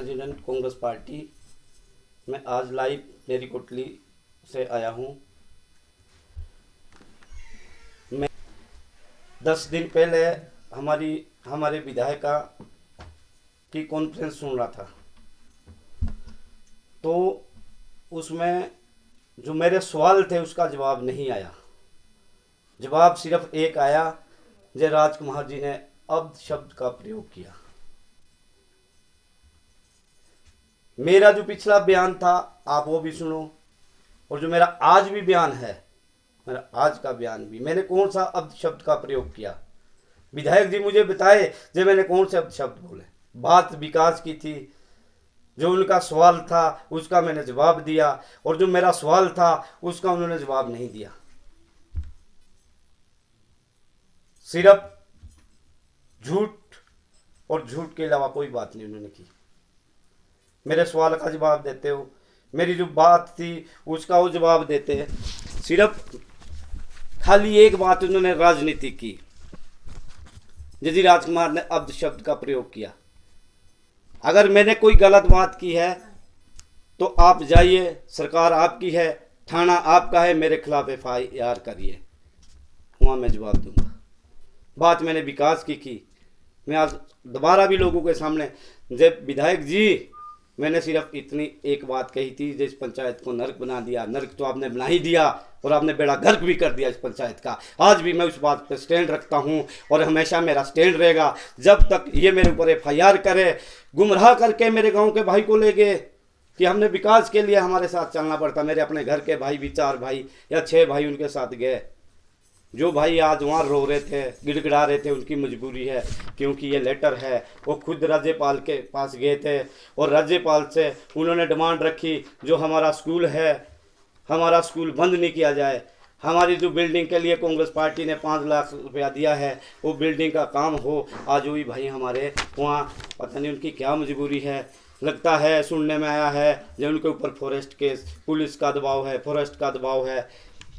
President Congress party. मैं आज live मेरी कोटली से आया हूँ। मैं 10 दिन पहले हमारे विधायिका की कॉन्फ्रेंस सुन रहा था, तो उसमें जो मेरे सवाल थे उसका जवाब नहीं आया। जवाब सिर्फ एक आया, जय राजकुमार जी ने अब्द शब्द का प्रयोग किया। मेरा जो पिछला बयान था आप वो भी सुनो, और जो मेरा आज भी बयान है, मेरा आज का बयान भी, मैंने कौन सा अब्द शब्द का प्रयोग किया। विधायक जी मुझे बताए जो मैंने कौन से अब्द शब्द बोले। बात विकास की थी, जो उनका सवाल था उसका मैंने जवाब दिया, और जो मेरा सवाल था उसका उन्होंने जवाब नहीं दिया। सिर्फ झूठ और झूठ के अलावा कोई बात नहीं उन्होंने की। मेरे सवाल का जवाब देते हो, मेरी जो बात थी उसका वो जवाब देते हैं। सिर्फ खाली एक बात उन्होंने राजनीति की, जय राजकुमार ने अब्द शब्द का प्रयोग किया। अगर मैंने कोई गलत बात की है तो आप जाइए, सरकार आपकी है, थाना आपका है, मेरे खिलाफ FIR करिए, वहाँ मैं जवाब दूंगा। बात मैंने विकास की। मैं आज दोबारा भी लोगों के सामने, जब विधायक जी मैंने सिर्फ इतनी एक बात कही थी, जिस पंचायत को नर्क बना दिया, नर्क तो आपने बना ही दिया और आपने बेड़ा गर्क भी कर दिया इस पंचायत का। आज भी मैं उस बात पर स्टैंड रखता हूं और हमेशा मेरा स्टैंड रहेगा जब तक ये मेरे ऊपर FIR करे। गुमराह करके मेरे गांव के भाई को ले गए कि हमने विकास के लिए हमारे साथ चलना पड़ता। मेरे अपने घर के भाई भी 4 भाई या 6 भाई उनके साथ गए। जो भाई आज वहाँ रो रहे थे, गिड़गिड़ा रहे थे, उनकी मजबूरी है, क्योंकि ये लेटर है। वो खुद राज्यपाल के पास गए थे और राज्यपाल से उन्होंने डिमांड रखी, जो हमारा स्कूल है, हमारा स्कूल बंद नहीं किया जाए। हमारी जो बिल्डिंग के लिए कांग्रेस पार्टी ने 5 लाख रुपया दिया है, वो बिल्डिंग का काम हो। आज वही भाई हमारे वहाँ, पता नहीं उनकी क्या मजबूरी है। लगता है, सुनने में आया है, जो उनके ऊपर फॉरेस्ट केस, पुलिस का दबाव है, फॉरेस्ट का दबाव है,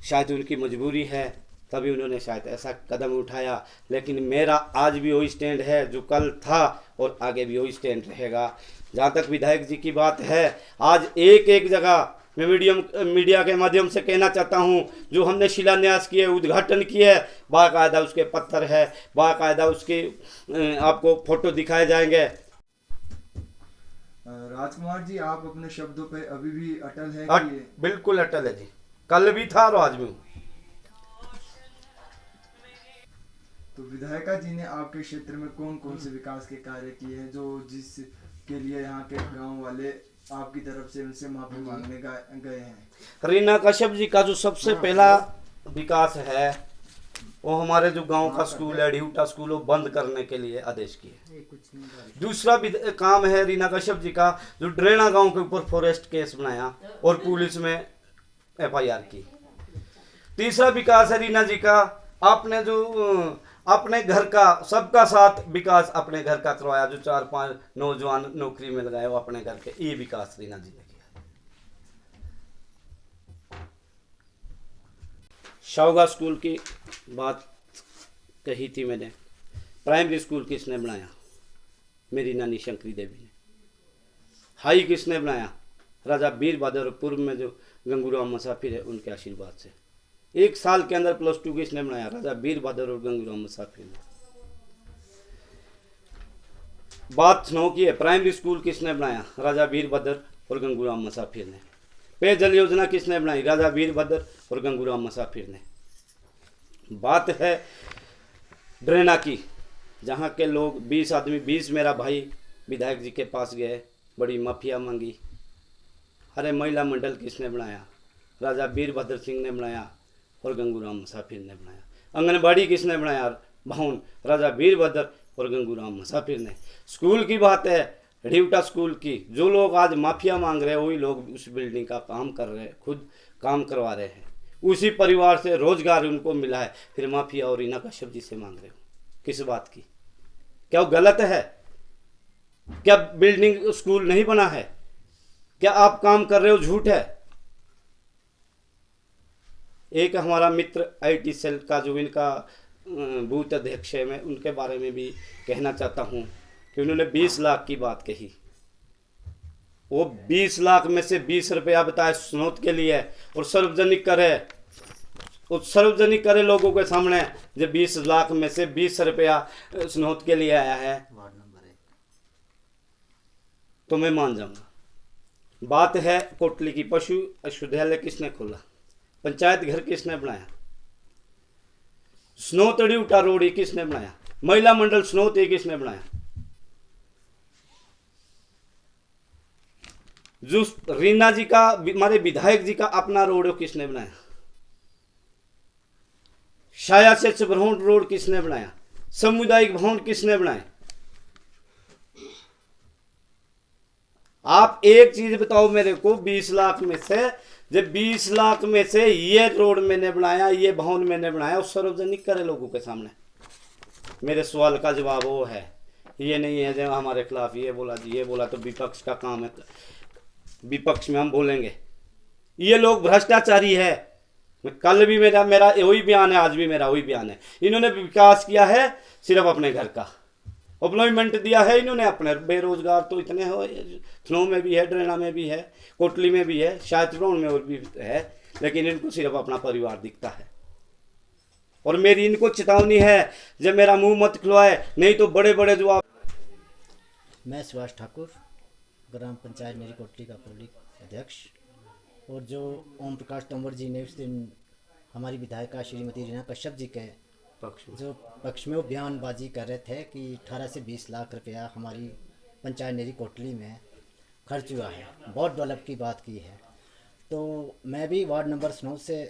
शायद उनकी मजबूरी है, तभी उन्होंने शायद ऐसा कदम उठाया। लेकिन मेरा आज भी वही स्टैंड है जो कल था और आगे भी वही स्टैंड रहेगा। जहाँ तक विधायक जी की बात है, आज एक जगह मैं मीडिया के माध्यम से कहना चाहता हूँ, जो हमने शिलान्यास किए, उद्घाटन किए, बाकायदा उसके पत्थर है, बाकायदा उसके आपको फोटो दिखाए जाएंगे। राजकुमार जी, आप अपने शब्दों पे अभी भी अटल है कि? बिल्कुल अटल है जी, कल भी था और आज भी। तो विधायिका जी ने आपके क्षेत्र में कौन कौन से विकास के कार्य किए हैं, जो जिसके लिए यहाँ के गांव वाले आपकी तरफ से उनसे माफी मांगने गए हैं? रीना कश्यप जी का जो सबसे पहला विकास है, वो हमारे जो गांव का स्कूल है, ढिवटा स्कूल, वो बंद करने के लिए आदेश किए। दूसरा काम है रीना कश्यप जी का, जो ड्रेना गांव के ऊपर फॉरेस्ट केस बनाया और पुलिस में FIR की। तीसरा विकास है रीना जी का, आपने जो अपने घर का सबका साथ विकास अपने घर का करवाया, जो 4-5 नौजवान नौकरी मिल गए वो अपने घर के, ये विकास रीना जी ने किया। शाहगा स्कूल की बात कही थी मैंने, प्राइमरी स्कूल किसने बनाया? मेरी नानी शंकरी देवी ने। हाई किसने बनाया? राजा वीर बहादुर, पूर्व में जो गंगूराम मुसाफिर है उनके आशीर्वाद से। 1 साल के अंदर +2 किसने बनाया? राजा वीर बहादुर और गंगूराम मुसाफिर ने। बात 9 की है, प्राइमरी स्कूल किसने बनाया? राजा वीर बहादुर और गंगूराम मुसाफिर ने। पेयजल योजना किसने बनाई? राजा वीर बहादुर और गंगूराम मुसाफिर ने। बात है ड्रेना की, जहाँ के लोग 20 आदमी, 20 मेरा भाई विधायक जी के पास गए, बड़ी माफिया मांगी। अरे महिला मंडल किसने बनाया? राजा वीर बहादुर सिंह ने बनाया और गंगूराम मुसाफिर ने बनाया। आंगनबाड़ी किसने बनाया? भवन, राजा वीर बहादुर और गंगूराम मुसाफिर ने। स्कूल की बात है, ढिवटा स्कूल की, जो लोग आज माफिया मांग रहे हैं वही लोग उस बिल्डिंग का काम कर रहे हैं, खुद काम करवा रहे हैं। उसी परिवार से रोजगार उनको मिला है, फिर माफिया और रीना कश्यप जी से मांग रहे हो किस बात की? क्या वो गलत है? क्या बिल्डिंग स्कूल नहीं बना है? क्या आप काम कर रहे हो झूठ है? एक हमारा मित्र IT सेल का जो इनका बूथ अध्यक्ष है, मैं उनके बारे में भी कहना चाहता हूँ कि उन्होंने 20 लाख की बात कही। वो 20 लाख में से 20 रुपया बताए स्नोत के लिए और सार्वजनिक करे, उस सार्वजनिक करे लोगों के सामने, जब 20 लाख में से 20 रुपया स्नोत के लिए आया है तो मैं मान जाऊंगा। बात है कोटली की, पशु विश्वविद्यालय किसने खोला, पंचायत घर किसने बनाया, स्नोतड़ी उठा रोड़ी किसने बनाया, महिला मंडल स्नोत ये किसने बनाया, जो रीना जी का, हमारे विधायक जी का अपना रोड किसने बनाया, शाया से चबरहोट रोड किसने बनाया, सामुदायिक भवन किसने बनाए। आप एक चीज बताओ मेरे को, 20 लाख में से, जब 20 लाख में से ये रोड मैंने बनाया, ये भवन मैंने बनाया, उस सार्वजनिक करे लोगों के सामने। मेरे सवाल का जवाब वो है, ये नहीं है जब हमारे खिलाफ ये बोला जी, ये बोला तो विपक्ष का काम है, विपक्ष में हम बोलेंगे ये लोग भ्रष्टाचारी है। कल भी मेरा वही बयान है, आज भी मेरा वही बयान है। इन्होंने विकास किया है सिर्फ अपने घर का, एम्प्लॉयमेंट दिया है इन्होंने अपने, बेरोजगार तो इतने हो, थनों में भी है, डरेना में भी है, कोटली में भी है, शायद ब्राउन में और भी है, लेकिन इनको सिर्फ अपना परिवार दिखता है। और मेरी इनको चेतावनी है, जब मेरा मुंह मत खुलवाए, नहीं तो बड़े बड़े जो आप। मैं सुभाष ठाकुर, ग्राम पंचायत मेरी कोटली का पब्लिक अध्यक्ष। और जो ओम प्रकाश तंवर जी ने उस दिन हमारी विधायिका श्रीमती रीना कश्यप जी के पक्ष में वो बयानबाजी कर रहे थे कि 18 से 20 लाख रुपया हमारी पंचायत नेरी कोटली में खर्च हुआ है, बहुत डेवलप की बात की है। तो मैं भी वार्ड नंबर 9 से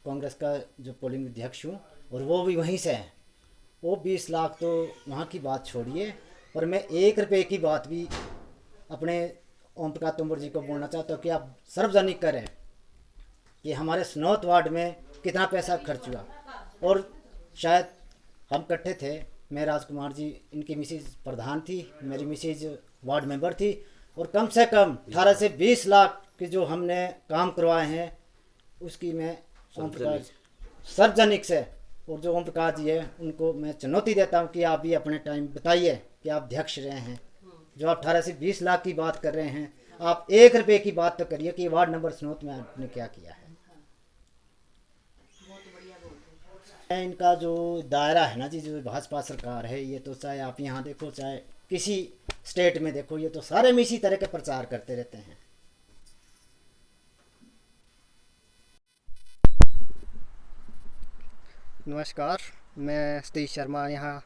कांग्रेस का जो पोलिंग अध्यक्ष हूँ और वो भी वहीं से हैं। वो 20 लाख तो वहाँ की बात छोड़िए, और मैं 1 रुपये की बात भी अपने ओम प्रकाश तंवर जी को बोलना चाहता हूँ कि आप सार्वजनिक करें कि हमारे स्नोत वार्ड में कितना पैसा खर्च हुआ। और शायद हम इकट्ठे थे, मैं राजकुमार जी, इनकी मिसेज प्रधान थी, मेरी मिसेज वार्ड मेंबर थी, और कम से कम 18 से 20 लाख के जो हमने काम करवाए हैं उसकी मैं ओम प्रकाश सार्वजनिक से, और जो ओम प्रकाश जी है उनको मैं चुनौती देता हूँ कि आप भी अपने टाइम बताइए कि आप अध्यक्ष रहे हैं, जो आप 18 से 20 लाख की बात कर रहे हैं, आप 1 रुपये की बात तो करिए कि वार्ड नंबर 9 में आपने क्या किया है। इनका जो दायरा है ना जी, जो भाजपा सरकार है, ये तो चाहे आप यहाँ देखो चाहे किसी स्टेट में देखो, ये तो सारे में इसी तरह के प्रचार करते रहते हैं। नमस्कार, मैं सतीश शर्मा यहाँ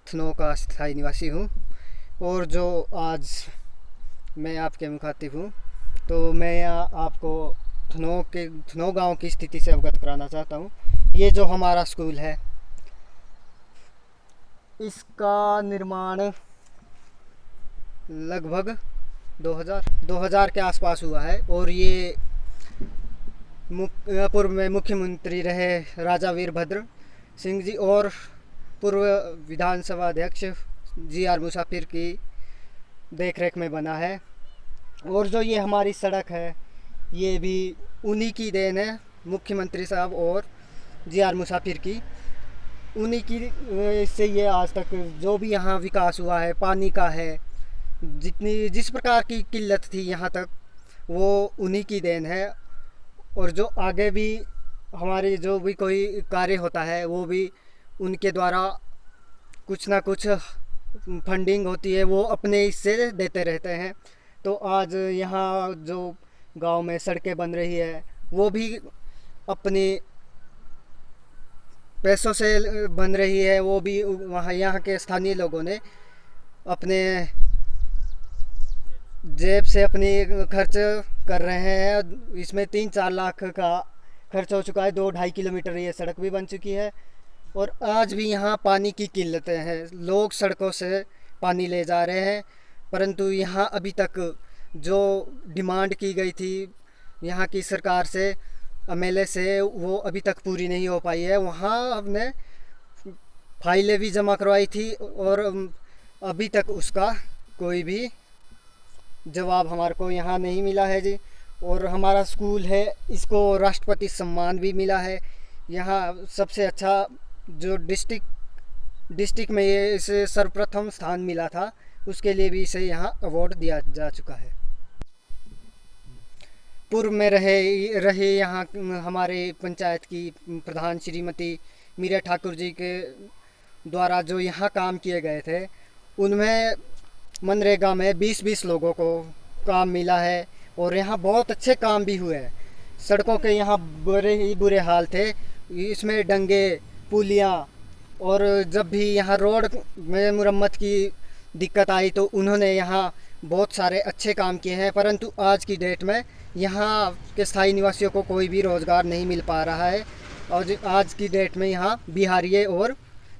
थनों का स्थायी निवासी हूँ, और जो आज मैं आपके मुखातिब हूँ, तो मैं यहाँ आपको थनों गांव की स्थिति से अवगत कराना चाहता हूँ। ये जो हमारा स्कूल है, इसका निर्माण लगभग 2000 के आसपास हुआ है, और ये पूर्व में मुख्यमंत्री रहे राजा वीरभद्र सिंह जी और पूर्व विधानसभा अध्यक्ष जी.आर. मुसाफिर की देखरेख में बना है। और जो ये हमारी सड़क है, ये भी उन्हीं की देन है, मुख्यमंत्री साहब और जी.आर. मुसाफिर की, उन्हीं की से ये आज तक जो भी यहाँ विकास हुआ है, पानी का है, जिस प्रकार की किल्लत थी यहाँ तक, वो उन्हीं की देन है। और जो आगे भी हमारे जो भी कोई कार्य होता है, वो भी उनके द्वारा कुछ ना कुछ फंडिंग होती है, वो अपने हिस्से देते रहते हैं। तो आज यहाँ जो गांव में सड़कें बन रही है, वो भी अपने पैसों से बन रही है, वो भी वहाँ यहाँ के स्थानीय लोगों ने अपने जेब से अपनी खर्च कर रहे हैं। इसमें 3-4 लाख का खर्च हो चुका है। 2-2.5 किलोमीटर ये सड़क भी बन चुकी है, और आज भी यहाँ पानी की किल्लतें हैं। लोग सड़कों से पानी ले जा रहे हैं, परंतु यहाँ अभी तक जो डिमांड की गई थी यहाँ की सरकार से, एमएलए से, वो अभी तक पूरी नहीं हो पाई है। वहाँ हमने फाइलें भी जमा करवाई थी, और अभी तक उसका कोई भी जवाब हमारे को यहाँ नहीं मिला है जी। और हमारा स्कूल है, इसको राष्ट्रपति सम्मान भी मिला है। यहाँ सबसे अच्छा जो डिस्ट्रिक्ट में ये इसे सर्वप्रथम स्थान मिला था, उसके लिए भी इसे यहाँ अवार्ड दिया जा चुका है। पूर्व में रहे यहाँ हमारे पंचायत की प्रधान श्रीमती मीरा ठाकुर जी के द्वारा जो यहाँ काम किए गए थे, उनमें मनरेगा में 20-20 लोगों को काम मिला है और यहाँ बहुत अच्छे काम भी हुए हैं। सड़कों के यहाँ बड़े ही बुरे हाल थे, इसमें डंगे, पुलियाँ, और जब भी यहाँ रोड में मुरम्मत की दिक्कत आई तो उन्होंने यहाँ बहुत सारे अच्छे काम किए हैं। परंतु आज की डेट में यहाँ के स्थायी निवासियों को कोई भी रोज़गार नहीं मिल पा रहा है और आज की डेट में यहाँ बिहारियों और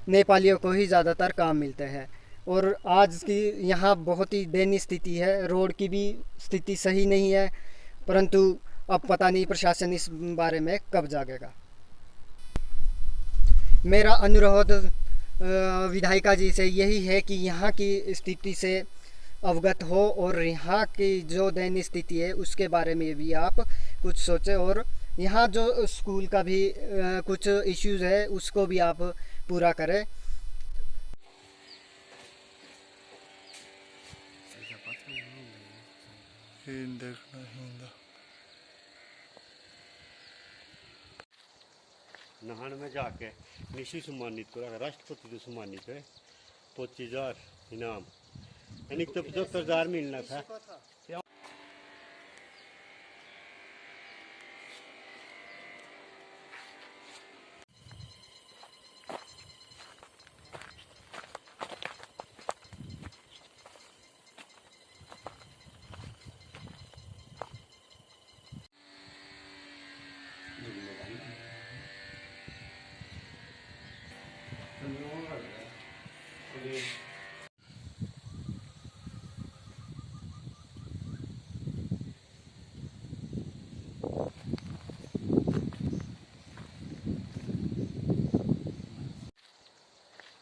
नेपालियों को ही ज़्यादातर काम मिलते हैं और आज की यहाँ बहुत ही दयनीय स्थिति है। रोड की भी स्थिति सही नहीं है, परंतु अब पता नहीं प्रशासन इस बारे में कब जागेगा। मेरा अनुरोध विधायिका जी से यही है कि यहाँ की स्थिति से अवगत हो और यहाँ की जो दयनीय स्थिति है उसके बारे में भी आप कुछ सोचें और यहाँ जो स्कूल का भी कुछ इश्यूज़ है उसको भी आप पूरा करें। नहान में जाके निशी सम्मानित करा, राष्ट्रपति को सम्मानित है, 25,000 इनाम, यानी तो 75,000 मिलना था।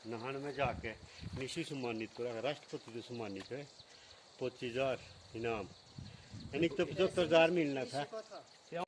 नहान में जाके निशी सम्मानित करा, राष्ट्रपति को सम्मानित है, 25,000 इनाम, यानी तो 75,000 मिलना था।